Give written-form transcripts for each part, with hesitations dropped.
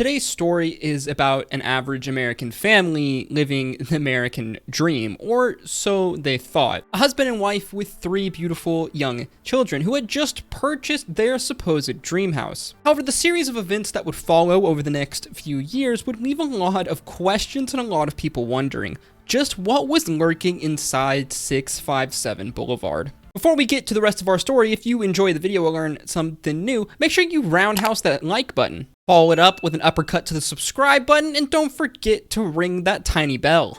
Today's story is about an average American family living the American dream, or so they thought. A husband and wife with 3 beautiful young children who had just purchased their supposed dream house. However, the series of events that would follow over the next few years would leave a lot of questions and a lot of people wondering just what was lurking inside 657 Boulevard. Before we get to the rest of our story, if you enjoy the video or learn something new, make sure you roundhouse that like button. Follow it up with an uppercut to the subscribe button, and don't forget to ring that tiny bell.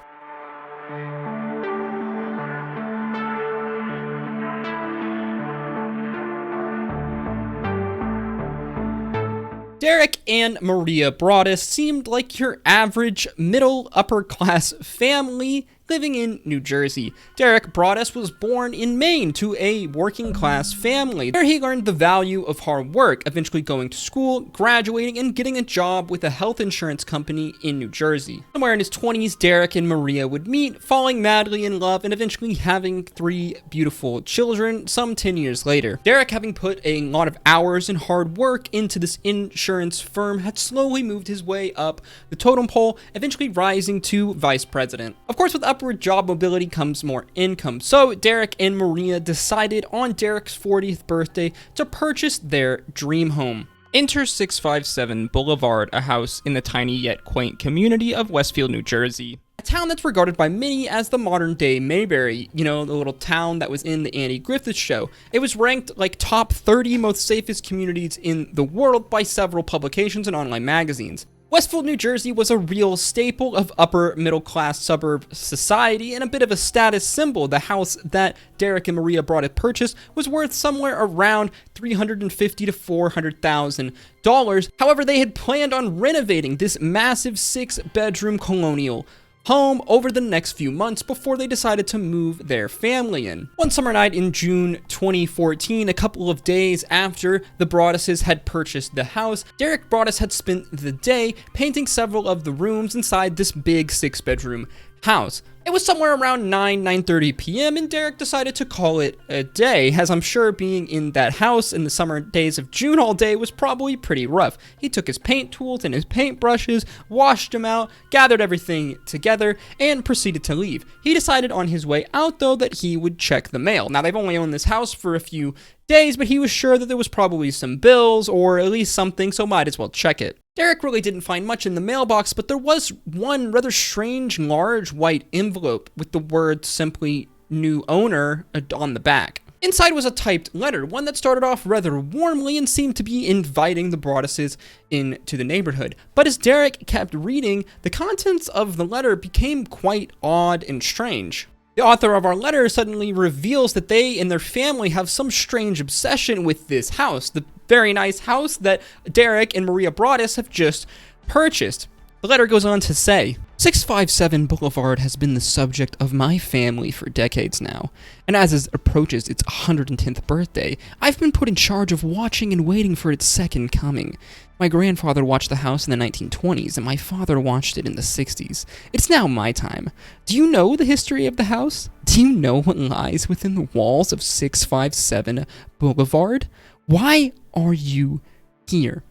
Derek and Maria Broaddus seemed like your average middle upper class family living in New Jersey. Derek Broaddus was born in Maine to a working class family. There he learned the value of hard work, eventually going to school, graduating, and getting a job with a health insurance company in New Jersey. Somewhere in his 20s, Derek and Maria would meet, falling madly in love, and eventually having 3 beautiful children some 10 years later. Derek, having put a lot of hours and hard work into this insurance firm, had slowly moved his way up the totem pole, eventually rising to vice president. Of course, with upward job mobility comes more income, so Derek and Maria decided on Derek's 40th birthday to purchase their dream home. Enter 657 Boulevard, a house in the tiny yet quaint community of Westfield, New Jersey. A town that's regarded by many as the modern-day Mayberry, you know, the little town that was in the Andy Griffith Show. It was ranked like top 30 most safest communities in the world by several publications and online magazines. Westfield, New Jersey was a real staple of upper middle-class suburb society and a bit of a status symbol. The house that Derek and Maria Broaddus purchased was worth somewhere around $350,000 to $400,000. However, they had planned on renovating this massive 6-bedroom colonial home over the next few months before they decided to move their family in. One summer night in June 2014, a couple of days after the Broadduses had purchased the house, Derek Broaddus had spent the day painting several of the rooms inside this big 6-bedroom house. It was somewhere around 9:30 p.m. and Derek decided to call it a day, as I'm sure being in that house in the summer days of June all day was probably pretty rough. He took his paint tools and his paint brushes, washed them out, gathered everything together, and proceeded to leave. He decided on his way out, though, that he would check the mail. Now, they've only owned this house for a few days, but he was sure that there was probably some bills or at least something, so might as well check it. Derek really didn't find much in the mailbox, but there was one rather strange large white envelope with the word simply "new owner" on the back. Inside was a typed letter, one that started off rather warmly and seemed to be inviting the Broadduses into the neighborhood. But as Derek kept reading, the contents of the letter became quite odd and strange. The author of our letter suddenly reveals that they and their family have some strange obsession with this house, the very nice house that Derek and Maria Broaddus have just purchased. The letter goes on to say, 657 Boulevard has been the subject of my family for decades now, and as it approaches its 110th birthday, I've been put in charge of watching and waiting for its second coming. My grandfather watched the house in the 1920s, and my father watched it in the 60s. It's now my time. Do you know the history of the house? Do you know what lies within the walls of 657 Boulevard? Why are you here?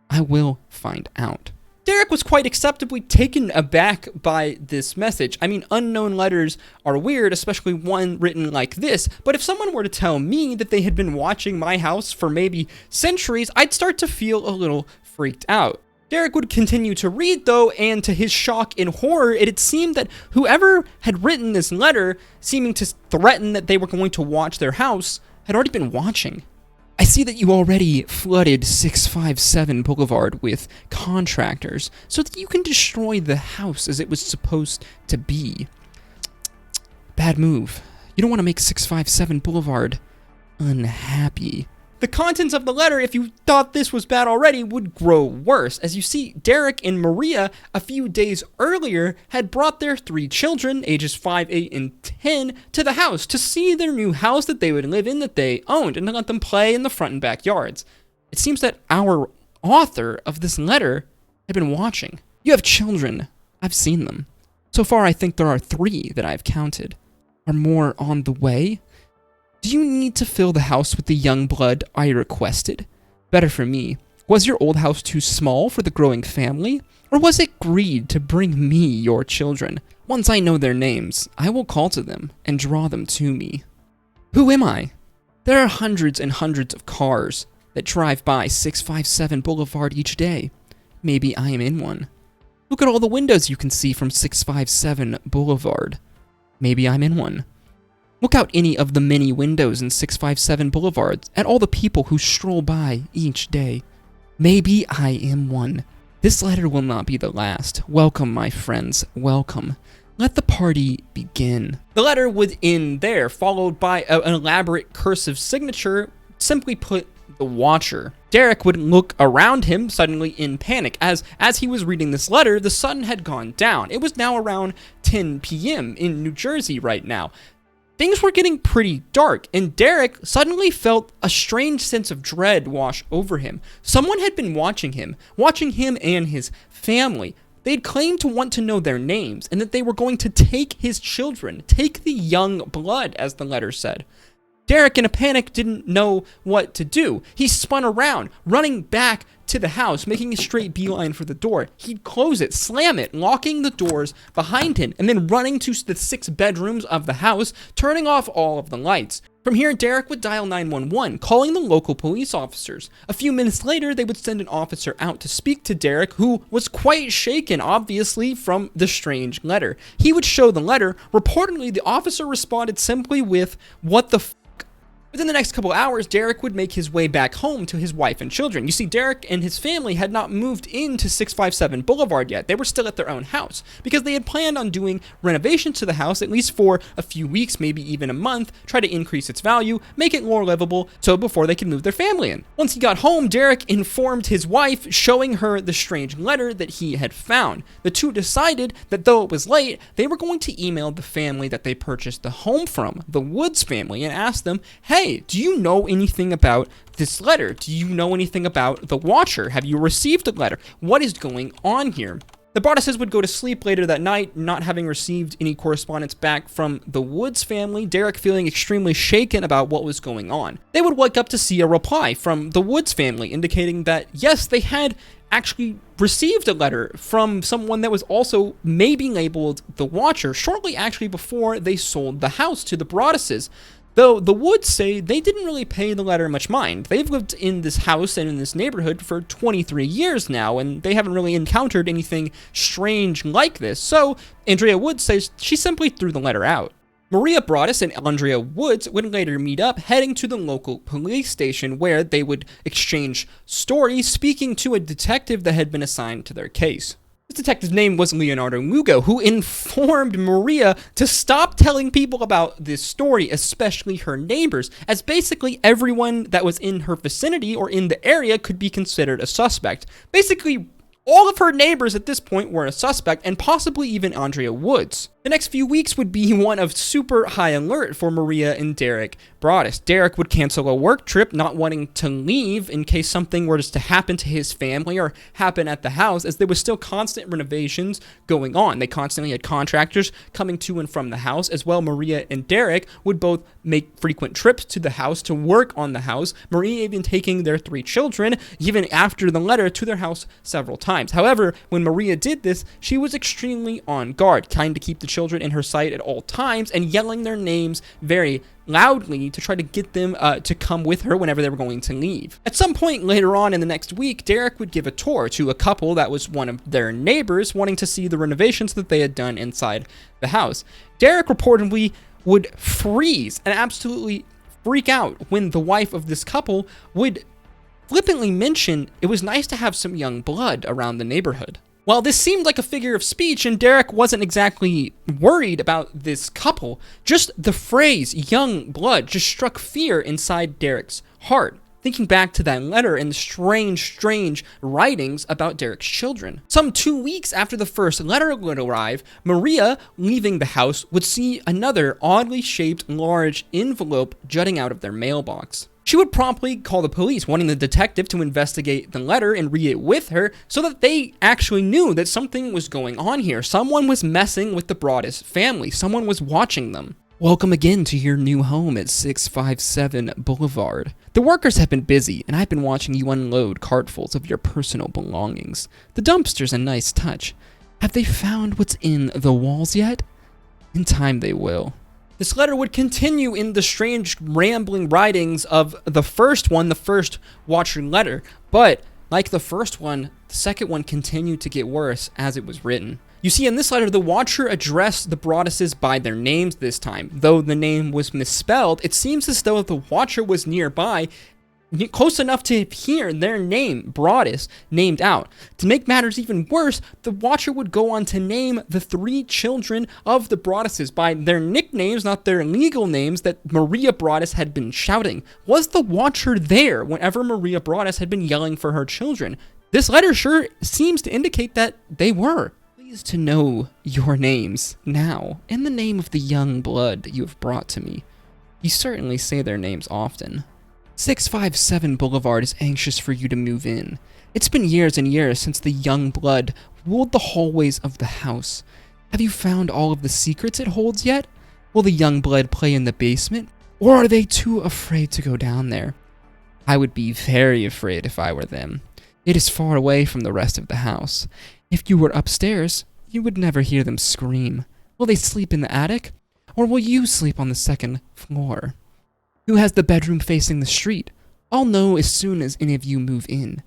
I will find out. Derek was quite acceptably taken aback by this message. I mean, unknown letters are weird, especially one written like this, but if someone were to tell me that they had been watching my house for maybe centuries, I'd start to feel a little freaked out. Derek would continue to read, though, and to his shock and horror, it seemed that whoever had written this letter, seeming to threaten that they were going to watch their house, had already been watching. I see that you already flooded 657 Boulevard with contractors so that you can destroy the house as it was supposed to be. Bad move. You don't want to make 657 Boulevard unhappy. The contents of the letter, if you thought this was bad already, would grow worse. As you see, Derek and Maria, a few days earlier, had brought their 3 children, ages 5, 8, and 10, to the house to see their new house that they would live in that they owned and to let them play in the front and backyards. It seems that our author of this letter had been watching. You have children. I've seen them. So far, I think there are 3 that I've counted. Are more on the way? Do you need to fill the house with the young blood I requested? Better for me. Was your old house too small for the growing family? Or was it greed to bring me your children? Once I know their names, I will call to them and draw them to me. Who am I? There are hundreds and hundreds of cars that drive by 657 Boulevard each day. Maybe I am in one. Look at all the windows you can see from 657 Boulevard. Maybe I'm in one. Look out any of the many windows in 657 Boulevard at all the people who stroll by each day. Maybe I am one. This letter will not be the last. Welcome, my friends, welcome. Let the party begin. The letter would end there, followed by an elaborate cursive signature, simply put, the Watcher. Derek would look around him, suddenly in panic. As he was reading this letter, the sun had gone down. It was now around 10 p.m. in New Jersey right now. Things were getting pretty dark, and Derek suddenly felt a strange sense of dread wash over him. Someone had been watching him and his family. They'd claimed to want to know their names, and that they were going to take his children, take the young blood, as the letter said. Derek, in a panic, didn't know what to do. He spun around, running back to the house, making a straight beeline for the door. He'd close it, slam it, locking the doors behind him, and then running to the 6 bedrooms of the house, turning off all of the lights. From here, Derek would dial 911, calling the local police officers. A few minutes later, they would send an officer out to speak to Derek, who was quite shaken, obviously, from the strange letter. He would show the letter. Reportedly, the officer responded simply with, "What the f***?" Within the next couple hours, Derek would make his way back home to his wife and children. You see, Derek and his family had not moved into 657 Boulevard yet. They were still at their own house because they had planned on doing renovations to the house, at least for a few weeks, maybe even a month, try to increase its value, make it more livable, so before they could move their family in. Once he got home, Derek informed his wife, showing her the strange letter that he had found. The two decided that though it was late, they were going to email the family that they purchased the home from, the Woods family, and ask them, hey, do you know anything about this letter? Do you know anything about the Watcher? Have you received a letter? What is going on here? The Broadduses would go to sleep later that night, not having received any correspondence back from the Woods family, Derek feeling extremely shaken about what was going on. They would wake up to see a reply from the Woods family indicating that, yes, they had actually received a letter from someone that was also maybe labeled the Watcher, shortly actually before they sold the house to the Broadduses. Though the Woods say they didn't really pay the letter much mind. They've lived in this house and in this neighborhood for 23 years now, and they haven't really encountered anything strange like this. So Andrea Woods says she simply threw the letter out. Maria Broaddus and Andrea Woods would later meet up, heading to the local police station where they would exchange stories, speaking to a detective that had been assigned to their case. This detective's name was Leonardo Lugo, who informed Maria to stop telling people about this story, especially her neighbors, as basically everyone that was in her vicinity or in the area could be considered a suspect. Basically, all of her neighbors at this point were a suspect, and possibly even Andrea Woods. The next few weeks would be one of super high alert for Maria and Derek Broaddus. Derek would cancel a work trip, not wanting to leave in case something were to happen to his family or happen at the house, as there was still constant renovations going on. They constantly had contractors coming to and from the house. As well, Maria and Derek would both make frequent trips to the house to work on the house, Maria even taking their 3 children, even after the letter, to their house several times. However, when Maria did this, she was extremely on guard, trying to keep the children in her sight at all times and yelling their names very loudly to try to get them to come with her whenever they were going to leave. At some point later on in the next week, Derek would give a tour to a couple that was one of their neighbors wanting to see the renovations that they had done inside the house. Derek reportedly would freeze and absolutely freak out when the wife of this couple would flippantly mention it was nice to have some young blood around the neighborhood. While this seemed like a figure of speech and Derek wasn't exactly worried about this couple, just the phrase young blood just struck fear inside Derek's heart, thinking back to that letter and the strange writings about Derek's children. Some 2 weeks after the first letter would arrive, Maria, leaving the house, would see another oddly shaped large envelope jutting out of their mailbox. She would promptly call the police, wanting the detective to investigate the letter and read it with her so that they actually knew that something was going on here. Someone was messing with the Broaddus family. Someone was watching them. Welcome again to your new home at 657 Boulevard. The workers have been busy, and I've been watching you unload cartfuls of your personal belongings. The dumpster's a nice touch. Have they found what's in the walls yet? In time they will. This letter would continue in the strange rambling writings of the first Watcher letter, but like the first one, the second one continued to get worse as it was written. You see, in this letter, the Watcher addressed the Broadduses by their names this time. Though the name was misspelled, it seems as though the Watcher was nearby, close enough to hear their name, Broaddus, named out. To make matters even worse, the Watcher would go on to name the 3 children of the Broadduses by their nicknames, not their legal names, that Maria Broaddus had been shouting. Was the Watcher there whenever Maria Broaddus had been yelling for her children? This letter sure seems to indicate that they were. Pleased to know your names now, in the name of the young blood you have brought to me. You certainly say their names often. 657 Boulevard is anxious for you to move in. It's been years and years since the young blood ruled the hallways of the house. Have you found all of the secrets it holds yet? Will the young blood play in the basement, or are they too afraid to go down there? I would be very afraid if I were them. It is far away from the rest of the house. If you were upstairs, you would never hear them scream. Will they sleep in the attic, or will you sleep on the second floor? Who has the bedroom facing the street? I'll know as soon as any of you move in.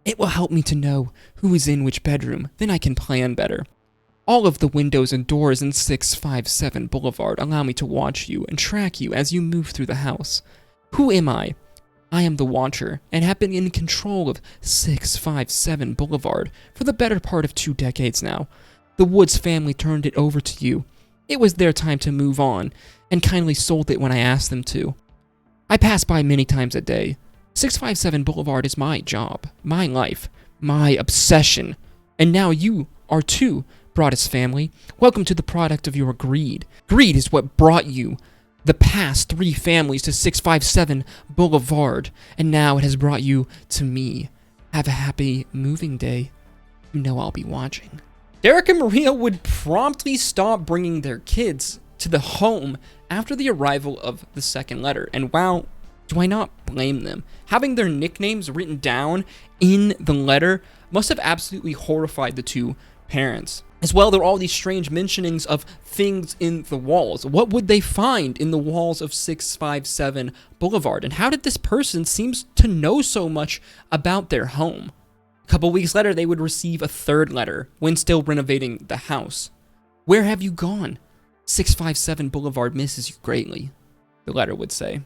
It will help me to know who is in which bedroom, then I can plan better. All of the windows and doors in 657 Boulevard allow me to watch you and track you as you move through the house. Who am I? I am the Watcher, and have been in control of 657 Boulevard for the better part of 2 decades now. The Woods family turned it over to you. It was their time to move on, and kindly sold it when I asked them to. I pass by many times a day. 657 Boulevard is my job, my life, my obsession. And now you are too, Broaddus family. Welcome to the product of your greed. Greed is what brought you the past 3 families to 657 Boulevard, and now it has brought you to me. Have a happy moving day. You know I'll be watching. Derek and Maria would promptly stop bringing their kids to the home after the arrival of the second letter, and wow, do I not blame them. Having their nicknames written down in the letter must have absolutely horrified the 2 parents. As well, there are all these strange mentionings of things in the walls. What would they find in the walls of 657 Boulevard? And how did this person seem to know so much about their home? A couple weeks later, they would receive a 3rd letter when still renovating the house. Where have you gone? 657 Boulevard misses you greatly, the letter would say.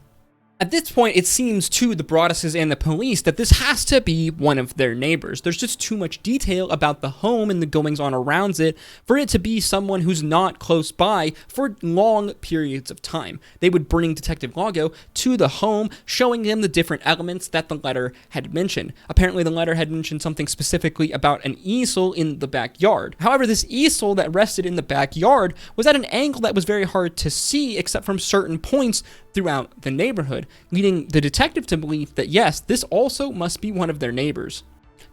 At this point, it seems to the Broadduses and the police that this has to be one of their neighbors. There's just too much detail about the home and the goings-on around it for it to be someone who's not close by for long periods of time. They would bring Detective Lago to the home, showing him the different elements that the letter had mentioned. Apparently, the letter had mentioned something specifically about an easel in the backyard. However, this easel that rested in the backyard was at an angle that was very hard to see except from certain points throughout the neighborhood, leading the detective to believe that yes, this also must be one of their neighbors.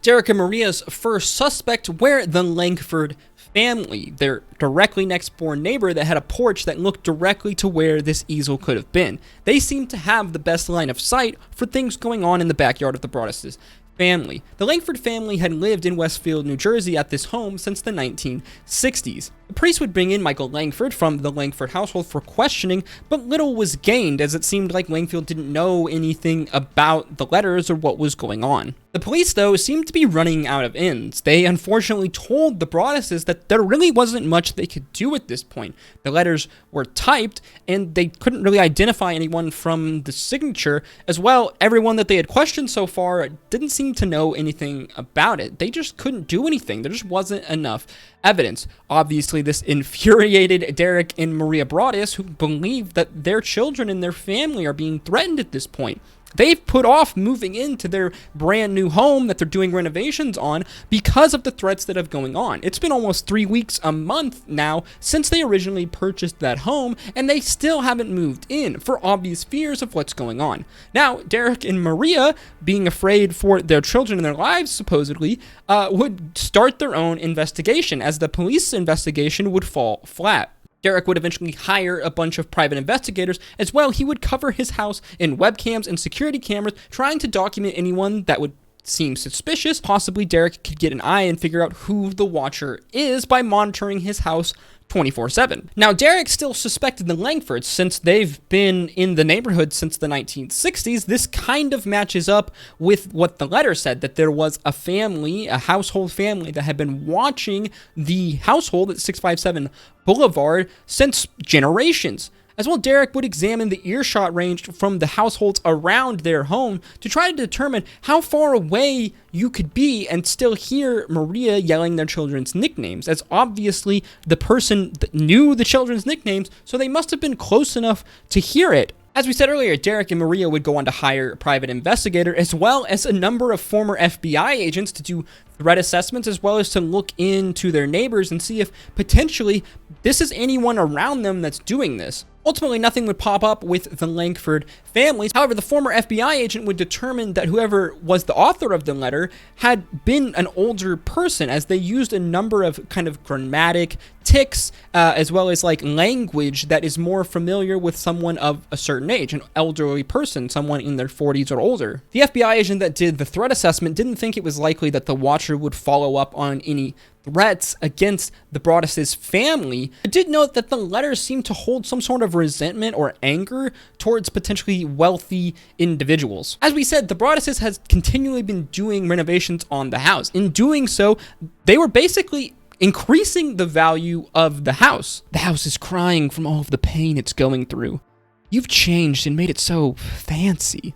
Derek and Maria's first suspect were the Langford family, their directly next door neighbor that had a porch that looked directly to where this easel could have been. They seemed to have the best line of sight for things going on in the backyard of the Broadduses family. The Langford family had lived in Westfield, New Jersey at this home since the 1960s. The police would bring in Michael Langford from the Langford household for questioning, but little was gained as it seemed like Langfield didn't know anything about the letters or what was going on. The police, though, seemed to be running out of ends. They unfortunately told the Broadduses that there really wasn't much they could do at this point. The letters were typed, and they couldn't really identify anyone from the signature. As well, everyone that they had questioned so far didn't seem to know anything about it. They just couldn't do anything. There just wasn't enough evidence. Obviously, this infuriated Derek and Maria Broaddus, who believe that their children and their family are being threatened at this point. They've put off moving into their brand new home that they're doing renovations on because of the threats that have going on. It's been almost 3 weeks, a month now since they originally purchased that home, and they still haven't moved in for obvious fears of what's going on. Now, Derek and Maria, being afraid for their children and their lives, supposedly, would start their own investigation as the police investigation would fall flat. Derek would eventually hire a bunch of private investigators. As well, he would cover his house in webcams and security cameras, trying to document anyone that would seem suspicious. Possibly Derek could get an eye and figure out who the watcher is by monitoring his house 24/7. Now, Derek still suspected the Langfords since they've been in the neighborhood since the 1960s. This kind of matches up with what the letter said, that there was a family, a household family that had been watching the household at 657 Boulevard since generations. As well, Derek would examine the earshot range from the households around their home to try to determine how far away you could be and still hear Maria yelling their children's nicknames, as obviously the person that knew the children's nicknames, so they must have been close enough to hear it. As we said earlier, Derek and Maria would go on to hire a private investigator as well as a number of former FBI agents to do threat assessments, as well as to look into their neighbors and see if potentially this is anyone around them that's doing this. Ultimately, nothing would pop up with the Langford families. However, the former FBI agent would determine that whoever was the author of the letter had been an older person, as they used a number of kind of grammatic tics, as well as like language that is more familiar with someone of a certain age, an elderly person, someone in their 40s or older. The FBI agent that did the threat assessment didn't think it was likely that the watcher would follow up on any threats against the Broaddus' family. I did note that the letters seemed to hold some sort of resentment or anger towards potentially wealthy individuals. As we said, the Broaddus has continually been doing renovations on the house. In doing so, they were basically increasing the value of the house. The house is crying from all of the pain it's going through. You've changed and made it so fancy.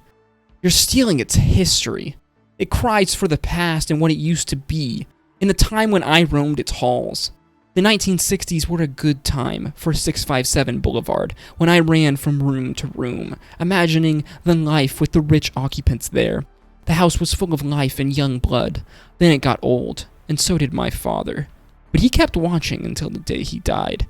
You're stealing its history. It cries for the past and what it used to be, in the time when I roamed its halls. The 1960s were a good time for 657 Boulevard, when I ran from room to room, imagining the life with the rich occupants there. The house was full of life and young blood. Then it got old, and so did my father. But he kept watching until the day he died.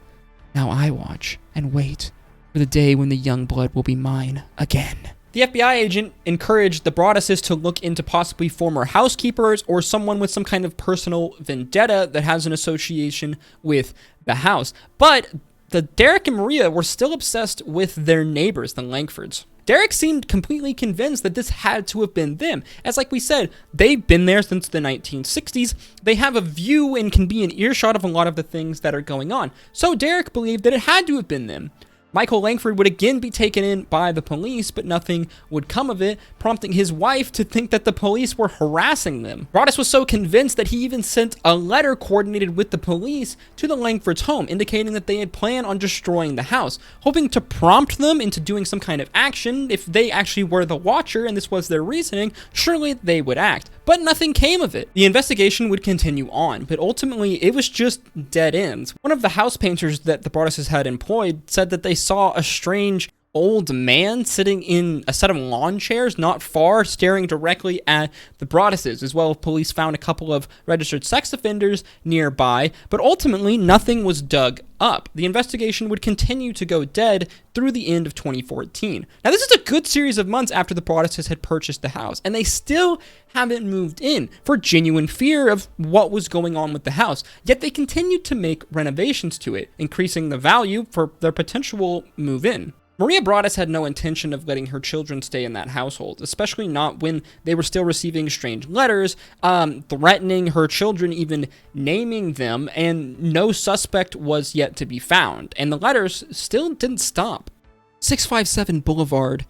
Now I watch and wait for the day when the young blood will be mine again. The FBI agent encouraged the Broadduses to look into possibly former housekeepers or someone with some kind of personal vendetta that has an association with the house. But the Derek and Maria were still obsessed with their neighbors, the Langfords. Derek seemed completely convinced that this had to have been them. As like we said, they've been there since the 1960s. They have a view and can be in earshot of a lot of the things that are going on. So Derek believed that it had to have been them. Michael Langford would again be taken in by the police, but nothing would come of it, prompting his wife to think that the police were harassing them. Broaddus was so convinced that he even sent a letter coordinated with the police to the Langford's home, indicating that they had planned on destroying the house, hoping to prompt them into doing some kind of action. If they actually were the watcher and this was their reasoning, surely they would act. But nothing came of it. The investigation would continue on, but ultimately it was just dead ends. One of the house painters that the Broadduses had employed said that they saw a strange old man sitting in a set of lawn chairs not far, staring directly at the Broadduses. As well, police found a couple of registered sex offenders nearby, but ultimately nothing was dug up. The investigation would continue to go dead through the end of 2014. Now, this is a good series of months after the Broadduses had purchased the house, and they still haven't moved in for genuine fear of what was going on with the house. Yet they continued to make renovations to it, increasing the value for their potential move-in. Maria Broaddus had no intention of letting her children stay in that household, especially not when they were still receiving strange letters, threatening her children, even naming them, and no suspect was yet to be found. And the letters still didn't stop. 657 Boulevard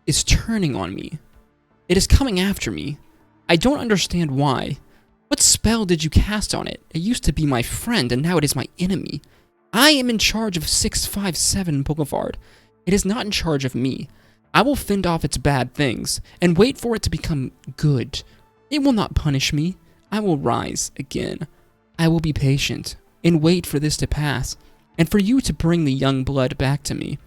is turning on me. It is coming after me. I don't understand why. What spell did you cast on it? It used to be my friend, and now it is my enemy. I am in charge of 657 Boulevard. It is not in charge of me. I will fend off its bad things and wait for it to become good. It will not punish me. I will rise again. I will be patient and wait for this to pass and for you to bring the young blood back to me.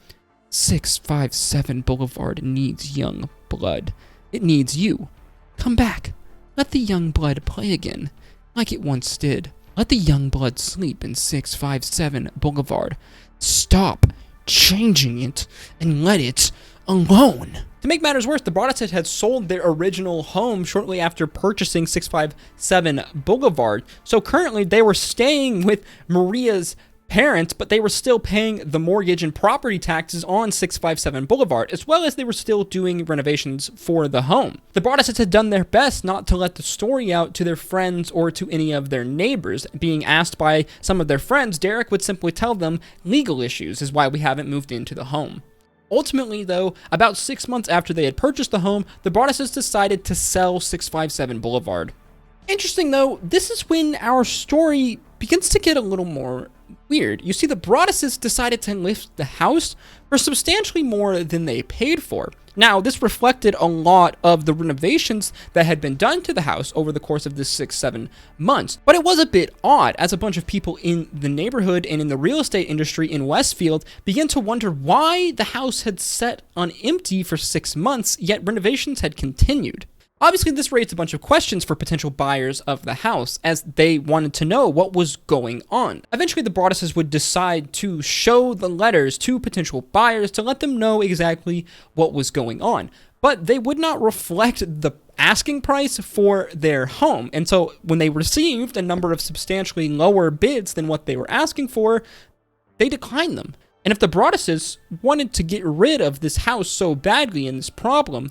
657 Boulevard needs young blood. It needs you. Come back. Let the young blood play again, like it once did. Let the young blood sleep in 657 Boulevard. Stop changing it and let it alone. To make matters worse, the Broadduses had sold their original home shortly after purchasing 657 Boulevard. So currently they were staying with Maria's parents, but they were still paying the mortgage and property taxes on 657 Boulevard, as well as they were still doing renovations for the home. The Broadduses had done their best not to let the story out to their friends or to any of their neighbors. Being asked by some of their friends, Derek would simply tell them legal issues is why we haven't moved into the home. Ultimately, though, about 6 months after they had purchased the home, the Broadduses decided to sell 657 Boulevard. Interesting, though, this is when our story begins to get a little more weird. You see, the Broadduses decided to list the house for substantially more than they paid for. Now, this reflected a lot of the renovations that had been done to the house over the course of this 6-7 months. But it was a bit odd, as a bunch of people in the neighborhood and in the real estate industry in Westfield began to wonder why the house had sat on empty for 6 months, yet renovations had continued. Obviously, this raised a bunch of questions for potential buyers of the house, as they wanted to know what was going on. Eventually, the Broadduses would decide to show the letters to potential buyers to let them know exactly what was going on. But they would not reflect the asking price for their home. And so when they received a number of substantially lower bids than what they were asking for, they declined them. And if the Broadduses wanted to get rid of this house so badly and this problem,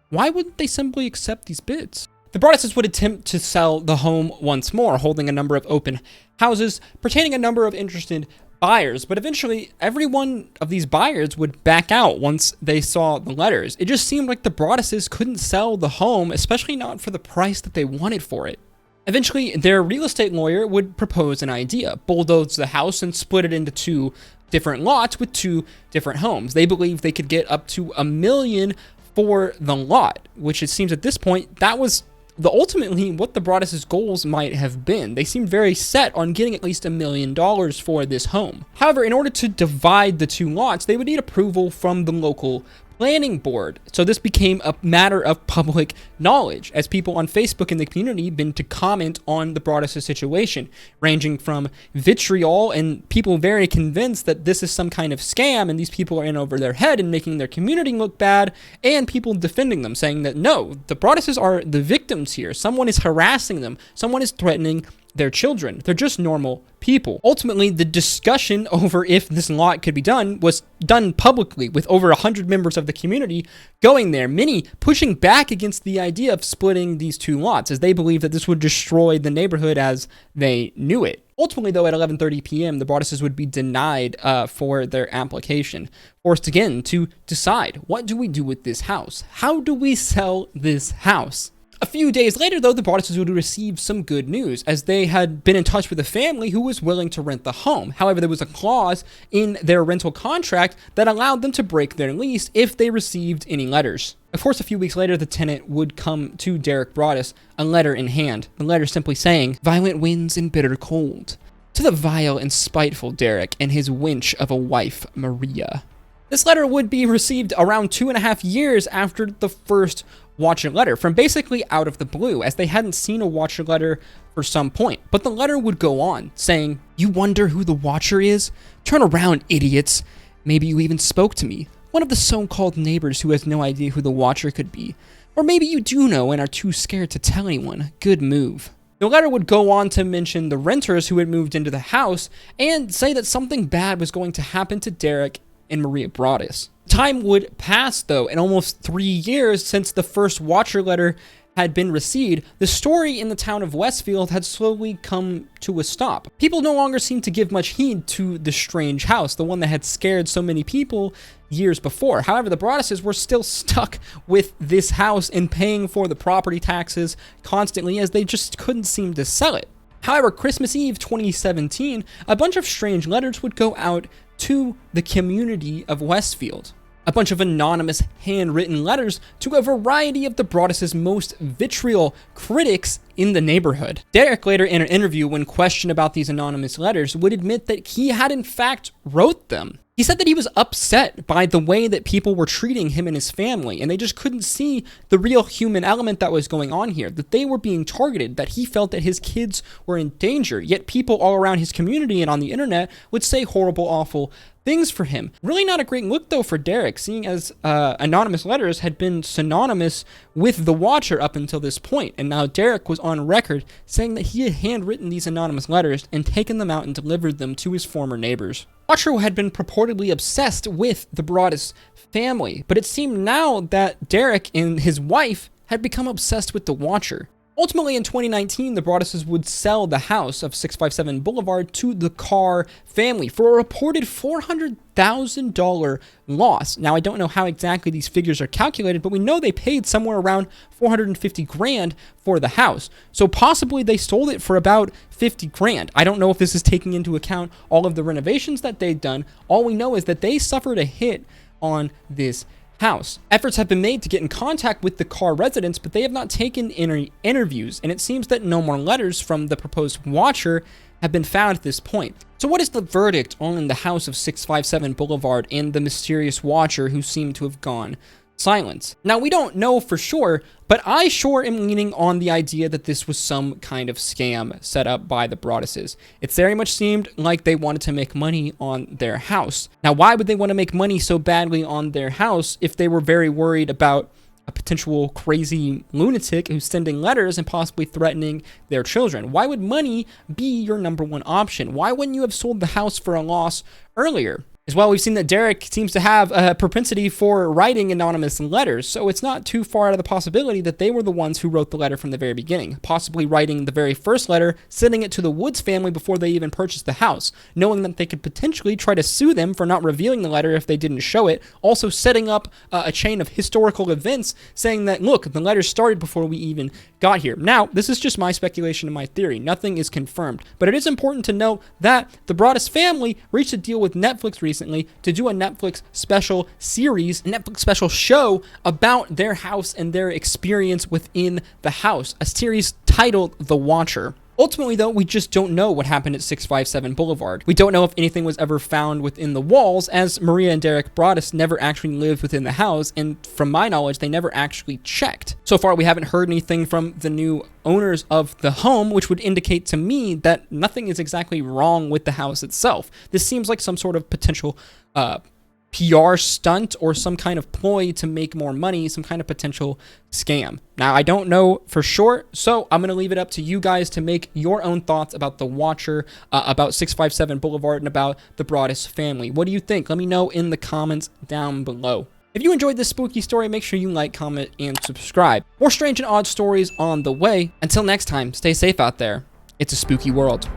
why wouldn't they simply accept these bids? The Broadduses would attempt to sell the home once more, holding a number of open houses, pertaining a number of interested buyers, but eventually every one of these buyers would back out once they saw the letters. It just seemed like the Broadduses couldn't sell the home, especially not for the price that they wanted for it. Eventually, their real estate lawyer would propose an idea: bulldoze the house and split it into 2 different lots with 2 different homes. They believed they could get up to $1 million for the lot, which it seems at this point that was ultimately what the Broadduses' goals might have been. They seemed very set on getting at least $1 million for this home. However, in order to divide the 2 lots, they would need approval from the local planning board. So this became a matter of public knowledge, as people on Facebook in the community began to comment on the Broadduses situation, ranging from vitriol and people very convinced that this is some kind of scam and these people are in over their head and making their community look bad, and people defending them, saying that no, the Broadduses are the victims here. Someone is harassing them. Someone is threatening their children. They're just normal people. Ultimately, the discussion over if this lot could be done was done publicly, with over 100 members of the community going there, many pushing back against the idea of splitting these 2 lots, as they believed that this would destroy the neighborhood as they knew it. Ultimately, though, at 11:30 p.m., the Broadduses would be denied for their application, forced again to decide, what do we do with this house? How do we sell this house? A few days later, though, the Broadduses would receive some good news, as they had been in touch with a family who was willing to rent the home. However, there was a clause in their rental contract that allowed them to break their lease if they received any letters. Of course, a few weeks later, the tenant would come to Derek Broaddus, a letter in hand. The letter simply saying, "Violent winds and bitter cold. To the vile and spiteful Derek and his wench of a wife, Maria." This letter would be received around 2.5 years after the first Watcher letter, from basically out of the blue, as they hadn't seen a Watcher letter for some point. But the letter would go on, saying, "You wonder who the Watcher is? Turn around, idiots. Maybe you even spoke to me, one of the so-called neighbors who has no idea who the Watcher could be. Or maybe you do know and are too scared to tell anyone. Good move." The letter would go on to mention the renters who had moved into the house and say that something bad was going to happen to Derek and Maria Broaddus. Time would pass, though, and almost 3 years since the first Watcher letter had been received, the story in the town of Westfield had slowly come to a stop. People no longer seemed to give much heed to the strange house, the one that had scared so many people years before. However, the Broadduses were still stuck with this house and paying for the property taxes constantly, as they just couldn't seem to sell it. However, Christmas Eve 2017, a bunch of strange letters would go out to the community of Westfield. A bunch of anonymous handwritten letters to a variety of the Broadduses' most vitriol critics in the neighborhood. Derek later in an interview, when questioned about these anonymous letters, would admit that he had in fact wrote them. He said that he was upset by the way that people were treating him and his family, and they just couldn't see the real human element that was going on here, that they were being targeted, that he felt that his kids were in danger, yet people all around his community and on the internet would say horrible, awful things for him. Really not a great look though for Derek, seeing as anonymous letters had been synonymous with the Watcher up until this point, and now Derek was on record saying that he had handwritten these anonymous letters and taken them out and delivered them to his former neighbors. Watcher had been purportedly obsessed with the Broaddus family, but it seemed now that Derek and his wife had become obsessed with the Watcher. Ultimately, in 2019, the Broadduses would sell the house of 657 Boulevard to the Carr family for a reported $400,000 loss. Now, I don't know how exactly these figures are calculated, but we know they paid somewhere around $450,000 for the house. So possibly they sold it for about $50,000. I don't know if this is taking into account all of the renovations that they've done. All we know is that they suffered a hit on this house. Efforts have been made to get in contact with the Carr residents, but they have not taken any interviews, and it seems that no more letters from the proposed Watcher have been found at this point. So what is the verdict on the house of 657 Boulevard and the mysterious Watcher who seemed to have gone silent? Now, we don't know for sure, but I sure am leaning on the idea that this was some kind of scam set up by the Broadduses. It very much seemed like they wanted to make money on their house. Now, why would they want to make money so badly on their house if they were very worried about a potential crazy lunatic who's sending letters and possibly threatening their children? Why would money be your number one option? Why wouldn't you have sold the house for a loss earlier? As well, we've seen that Derek seems to have a propensity for writing anonymous letters, so it's not too far out of the possibility that they were the ones who wrote the letter from the very beginning, possibly writing the very first letter, sending it to the Woods family before they even purchased the house, knowing that they could potentially try to sue them for not revealing the letter if they didn't show it, also setting up a chain of historical events saying that, look, the letter started before we even got here. Now, this is just my speculation and my theory. Nothing is confirmed, but it is important to note that the Broaddus family reached a deal with Netflix recently to do a Netflix special series, a Netflix special show about their house and their experience within the house, a series titled The Watcher. Ultimately, though, we just don't know what happened at 657 Boulevard. We don't know if anything was ever found within the walls, as Maria and Derek Broaddus never actually lived within the house, and from my knowledge, they never actually checked. So far, we haven't heard anything from the new owners of the home, which would indicate to me that nothing is exactly wrong with the house itself. This seems like some sort of potential PR stunt or some kind of ploy to make more money, some kind of potential scam. Now, I don't know for sure, so I'm going to leave it up to you guys to make your own thoughts about the Watcher, about 657 Boulevard, and about the Broaddus family. What do you think? Let me know in the comments down below. If you enjoyed this spooky story, make sure you like, comment, and subscribe. More strange and odd stories on the way. Until next time, stay safe out there. It's a spooky world.